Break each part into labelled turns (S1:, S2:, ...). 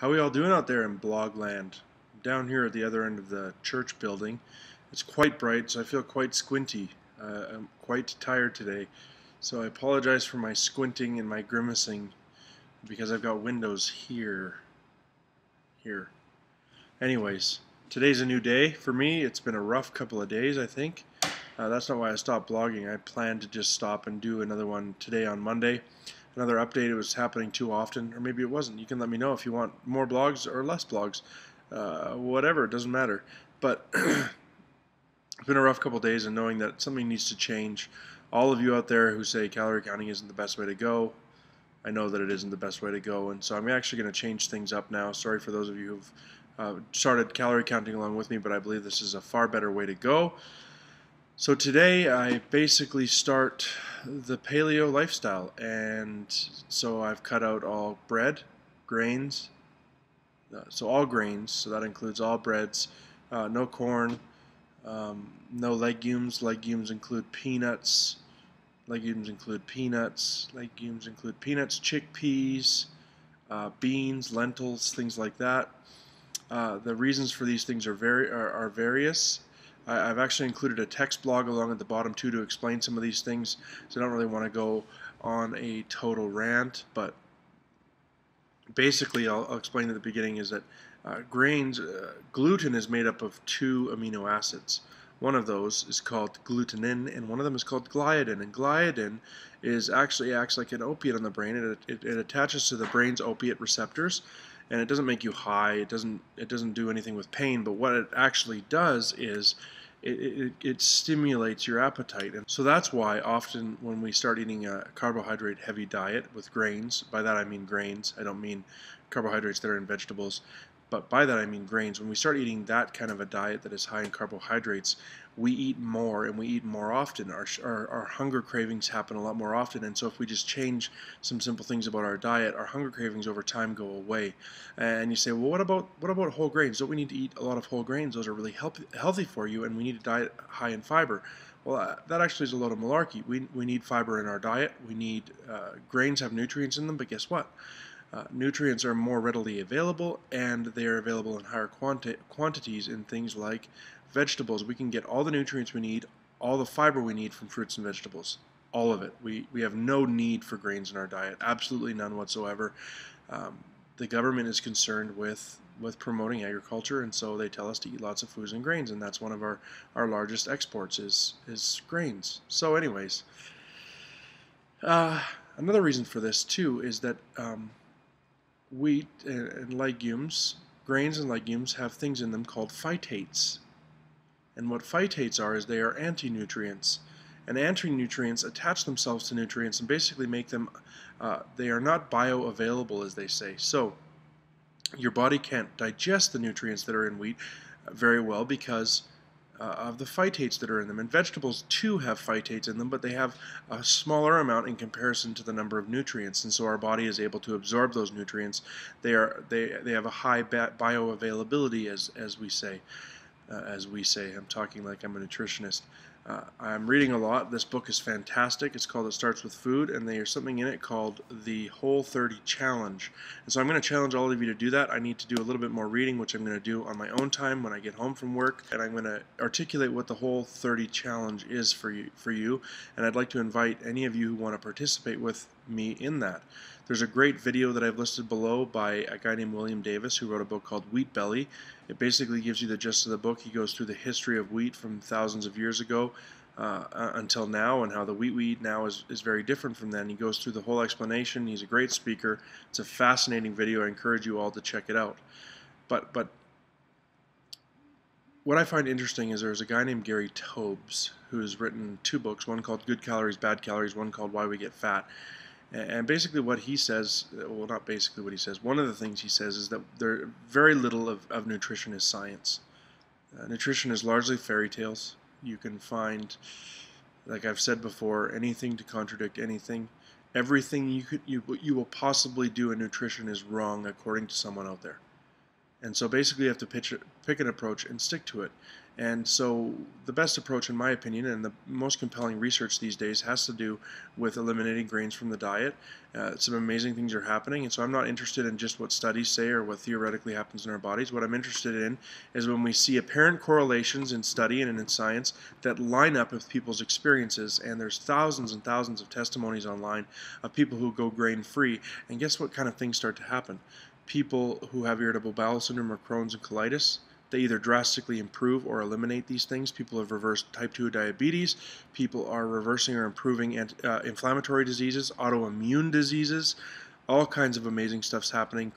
S1: How are we all doing out there in Blogland? Down here at the other end of the church building. It's quite bright, so I feel quite squinty. I'm quite tired today, so I apologize for my squinting and my grimacing because I've got windows here. Anyways, today's a new day for me. It's been a rough couple of days, I think. That's not why I stopped blogging. I planned to just stop and do another one today on Monday. Another update. It was happening too often, or maybe it wasn't. You can let me know if you want more blogs or less blogs. Whatever, it doesn't matter. But it's been a rough couple of days, and knowing that something needs to change. All of you out there who say calorie counting isn't the best way to go, I know that it isn't the best way to go, and so I'm actually going to change things up now. Sorry for those of you who've started calorie counting along with me, but I believe this is a far better way to go. So today I basically start the paleo lifestyle, and so I've cut out all bread, grains, so all grains, so that includes all breads, no corn, no legumes. Legumes include peanuts, chickpeas, beans, lentils, things like that. The reasons for these things are various. I've actually included a text blog along at the bottom too to explain some of these things, so I don't really want to go on a total rant, but basically I'll explain at the beginning is that gluten is made up of two amino acids. One of those is called glutenin, and one of them is called gliadin. And gliadin actually acts like an opiate on the brain. It attaches to the brain's opiate receptors, and it doesn't make you high. It doesn't do anything with pain. But what it actually does is it stimulates your appetite. And so that's why often when we start eating a carbohydrate-heavy diet with grains, by that I mean grains. I don't mean carbohydrates that are in vegetables. But by that I mean grains. When we start eating that kind of a diet that is high in carbohydrates, we eat more and we eat more often. Our hunger cravings happen a lot more often, and so if we just change some simple things about our diet, our hunger cravings over time go away. And you say, well, what about whole grains? Don't we need to eat a lot of whole grains? Those are really healthy for you, and we need a diet high in fiber. Well, that actually is a load of malarkey. We need fiber in our diet. We need grains have nutrients in them, but guess what? Nutrients are more readily available, and they are available in higher quantities in things like vegetables. We can get all the nutrients we need, all the fiber we need from fruits and vegetables, all of it. We have no need for grains in our diet, absolutely none whatsoever. The government is concerned with promoting agriculture, and so they tell us to eat lots of foods and grains, and that's one of our largest exports is grains. So anyways, another reason for this too is that wheat and legumes, grains and legumes have things in them called phytates. And what phytates are is they are anti-nutrients. And anti-nutrients attach themselves to nutrients and basically make them, they are not bioavailable, as they say. So your body can't digest the nutrients that are in wheat very well because of the phytates that are in them. And vegetables too have phytates in them, but they have a smaller amount in comparison to the number of nutrients, and so our body is able to absorb those nutrients. They have a high bioavailability, as we say. I'm talking like I'm a nutritionist. I'm reading a lot. This book is fantastic. It's called It Starts With Food, and there's something in it called the Whole30 Challenge. And so I'm going to challenge all of you to do that. I need to do a little bit more reading, which I'm going to do on my own time when I get home from work, and I'm going to articulate what the Whole30 Challenge is for you. And I'd like to invite any of you who want to participate with me in that. There's a great video that I've listed below by a guy named William Davis who wrote a book called Wheat Belly. It basically gives you the gist of the book. He goes through the history of wheat from thousands of years ago until now, and how the wheat we eat now is very different from then. He goes through the whole explanation. He's a great speaker. It's a fascinating video. I encourage you all to check it out. But what I find interesting is there's a guy named Gary Taubes who has written two books, one called Good Calories, Bad Calories, one called Why We Get Fat. And basically what he says, well, not basically what he says, one of the things he says is that very little of nutrition is science. Nutrition is largely fairy tales. You can find, like I've said before, anything to contradict anything. Everything you will possibly do in nutrition is wrong according to someone out there. And so basically you have to pick an approach and stick to it. And so the best approach, in my opinion, and the most compelling research these days has to do with eliminating grains from the diet. Some amazing things are happening, and so I'm not interested in just what studies say or what theoretically happens in our bodies. What I'm interested in is when we see apparent correlations in study and in science that line up with people's experiences, and there's thousands and thousands of testimonies online of people who go grain-free, and guess what kind of things start to happen? People who have irritable bowel syndrome or Crohn's and colitis, they either drastically improve or eliminate these things. People have reversed type 2 diabetes. People are reversing or improving inflammatory diseases, autoimmune diseases. All kinds of amazing stuff's happening.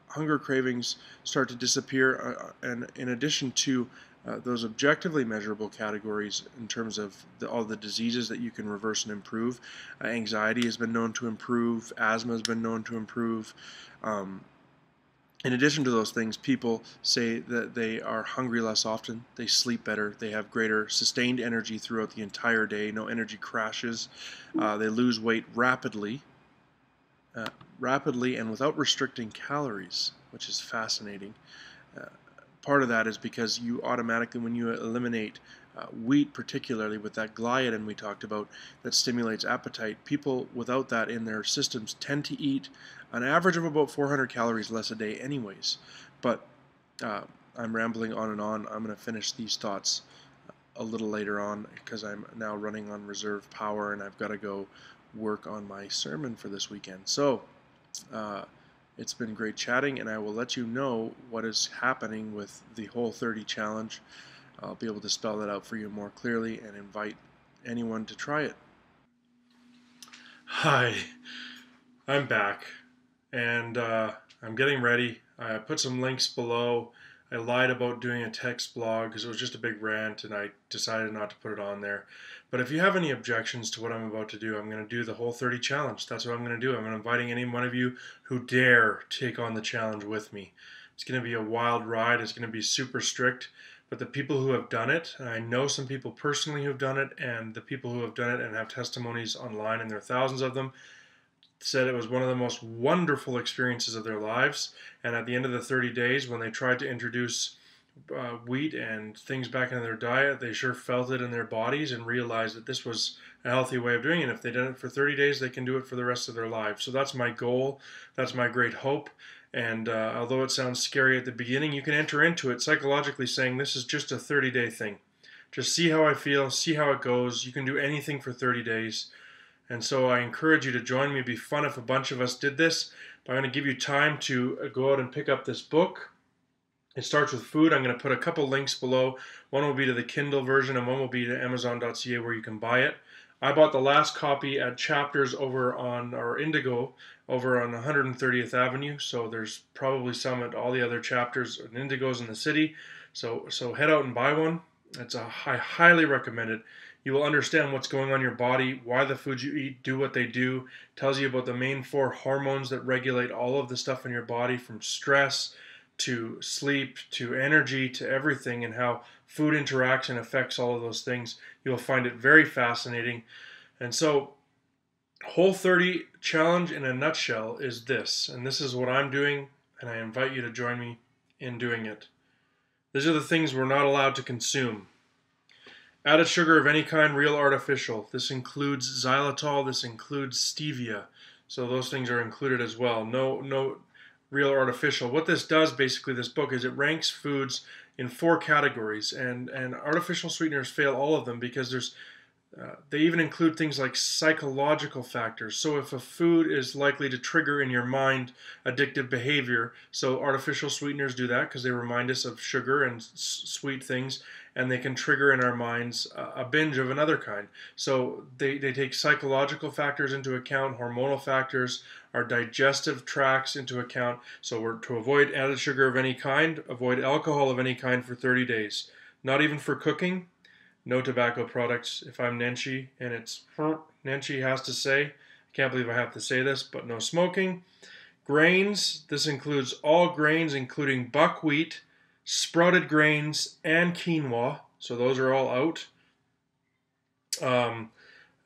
S1: Hunger cravings start to disappear. And in addition to those objectively measurable categories in terms of all the diseases that you can reverse and improve, anxiety has been known to improve. Asthma has been known to improve. In addition to those things, people say that they are hungry less often, they sleep better, they have greater sustained energy throughout the entire day, no energy crashes, they lose weight rapidly and without restricting calories, which is fascinating. Part of that is because you automatically, when you eliminate wheat, particularly with that gliadin we talked about that stimulates appetite, people without that in their systems tend to eat an average of about 400 calories less a day anyways. But I'm rambling on and on. I'm going to finish these thoughts a little later on because I'm now running on reserve power and I've got to go work on my sermon for this weekend. So it's been great chatting, and I will let you know what is happening with the Whole30 challenge. I'll be able to spell that out for you more clearly and invite anyone to try it. Hi, I'm back, and I'm getting ready. I put some links below. I lied about doing a text blog because it was just a big rant, and I decided not to put it on there. But if you have any objections to what I'm about to do, I'm going to do the Whole30 challenge. That's what I'm going to do. I'm inviting any one of you who dare take on the challenge with me. It's going to be a wild ride. It's going to be super strict. But the people who have done it, and I know some people personally who have done it, and the people who have done it and have testimonies online, and there are thousands of them, said it was one of the most wonderful experiences of their lives. And at the end of the 30 days, when they tried to introduce wheat and things back into their diet, they sure felt it in their bodies and realized that this was a healthy way of doing it. If they did it for 30 days, they can do it for the rest of their lives. So that's my goal. That's my great hope. And although it sounds scary at the beginning, you can enter into it psychologically saying this is just a 30-day thing. Just see how I feel, see how it goes. You can do anything for 30 days. And so I encourage you to join me. It'd be fun if a bunch of us did this. But I'm going to give you time to go out and pick up this book. It starts with food. I'm going to put a couple links below. One will be to the Kindle version and one will be to Amazon.ca where you can buy it. I bought the last copy at Chapters over on, or Indigo, over on 130th Avenue. So there's probably some at all the other chapters and Indigos in the city. So head out and buy one. I highly recommend it. You will understand what's going on in your body, why the foods you eat do what they do. Tells you about the main 4 hormones that regulate all of the stuff in your body, from stress to sleep to energy to everything, and how food interacts and affects all of those things. You'll find it very fascinating. And so Whole30 challenge in a nutshell is this, and this is what I'm doing, and I invite you to join me in doing it. These are the things we're not allowed to consume. Added sugar of any kind, real, artificial. This includes xylitol, this includes stevia. So those things are included as well. No real artificial. What this does, basically, this book, is it ranks foods in 4 categories, and artificial sweeteners fail all of them because they even include things like psychological factors. So if a food is likely to trigger in your mind addictive behavior, so artificial sweeteners do that because they remind us of sugar and sweet things, and they can trigger in our minds a binge of another kind. So they take psychological factors into account, hormonal factors, our digestive tracts into account. So we're to avoid added sugar of any kind, avoid alcohol of any kind for 30 days. Not even for cooking. No tobacco products. If I'm Nenshi, and it's Nenshi has to say, I can't believe I have to say this, but no smoking. Grains, this includes all grains, including buckwheat, sprouted grains, and quinoa. So those are all out.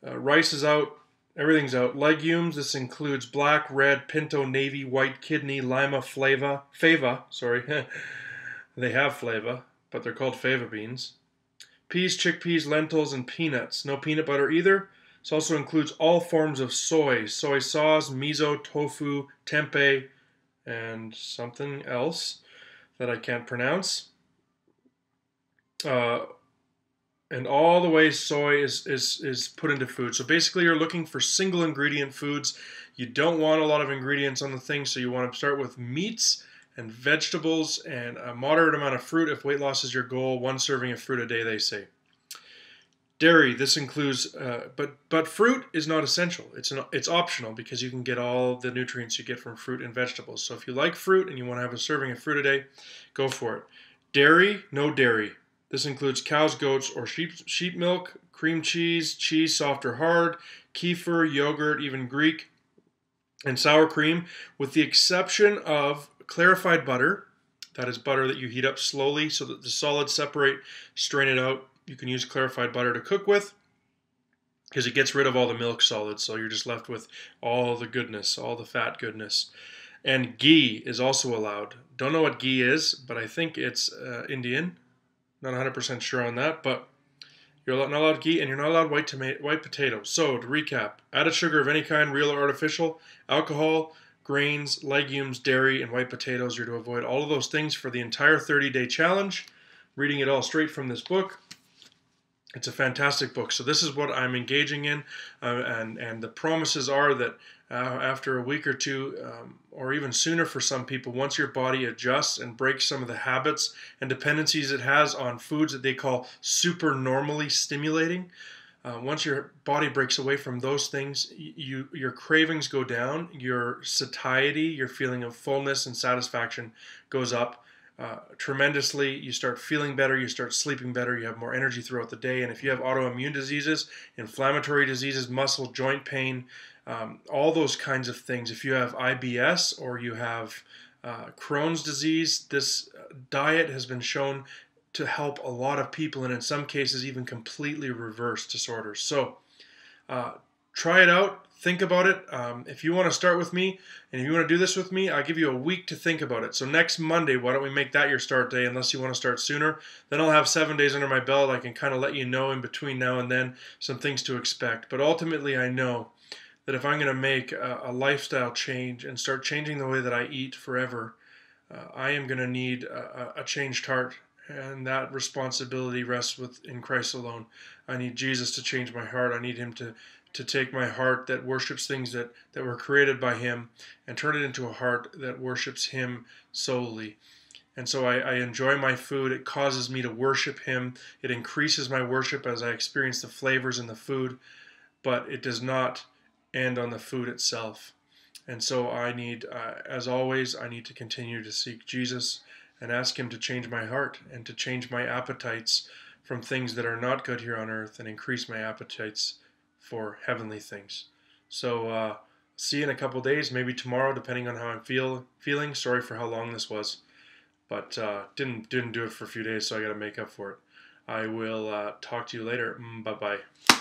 S1: Rice is out. Everything's out. Legumes, this includes black, red, pinto, navy, white, kidney, lima, fava, sorry. They have flava, but they're called fava beans. Peas, chickpeas, lentils, and peanuts. No peanut butter either. This also includes all forms of soy sauce, miso, tofu, tempeh, and something else that I can't pronounce. And all the way soy is put into food. So basically you're looking for single ingredient foods. You don't want a lot of ingredients on the thing, so you want to start with meats and vegetables and a moderate amount of fruit if weight loss is your goal. 1 serving of fruit a day, they say. Dairy, this includes, but fruit is not essential. It's optional because you can get all the nutrients you get from fruit and vegetables. So if you like fruit and you want to have a serving of fruit a day, go for it. Dairy, no dairy. This includes cows, goats, or sheep milk, cream cheese, cheese soft or hard, kefir, yogurt, even Greek, and sour cream, with the exception of clarified butter. That is butter that you heat up slowly so that the solids separate, strain it out. You can use clarified butter to cook with because it gets rid of all the milk solids, so you're just left with all the goodness, all the fat goodness. And ghee is also allowed. Don't know what ghee is, but I think it's Indian. Not 100% sure on that, but you're not allowed ghee and you're not allowed white potatoes. So to recap, added sugar of any kind, real or artificial, alcohol, grains, legumes, dairy, and white potatoes. You're to avoid all of those things for the entire 30-day challenge. Reading it all straight from this book. It's a fantastic book. So this is what I'm engaging in, and the promises are that after a week or two, or even sooner for some people, once your body adjusts and breaks some of the habits and dependencies it has on foods that they call supernormally stimulating, once your body breaks away from those things, your cravings go down, your satiety, your feeling of fullness and satisfaction goes up tremendously. You start feeling better, you start sleeping better, you have more energy throughout the day. And if you have autoimmune diseases, inflammatory diseases, muscle, joint pain, all those kinds of things, if you have IBS or you have Crohn's disease, this diet has been shown to help a lot of people, and in some cases even completely reverse disorders. So try it out. Think about it. If you want to start with me and if you want to do this with me, I'll give you a week to think about it. So next Monday, why don't we make that your start day unless you want to start sooner? Then I'll have 7 days under my belt. I can kind of let you know in between now and then some things to expect. But ultimately, I know that if I'm going to make a lifestyle change and start changing the way that I eat forever, I am going to need a changed heart. And that responsibility rests in Christ alone. I need Jesus to change my heart. I need him to take my heart that worships things that were created by him and turn it into a heart that worships him solely. And so I enjoy my food. It causes me to worship him. It increases my worship as I experience the flavors in the food, but it does not end on the food itself. And so I need, as always, I need to continue to seek Jesus and ask him to change my heart and to change my appetites from things that are not good here on earth and increase my appetites for heavenly things. So see you in a couple days, maybe tomorrow, depending on how I'm feeling. Sorry for how long this was, but didn't do it for a few days, so I got to make up for it. I will talk to you later. Bye-bye.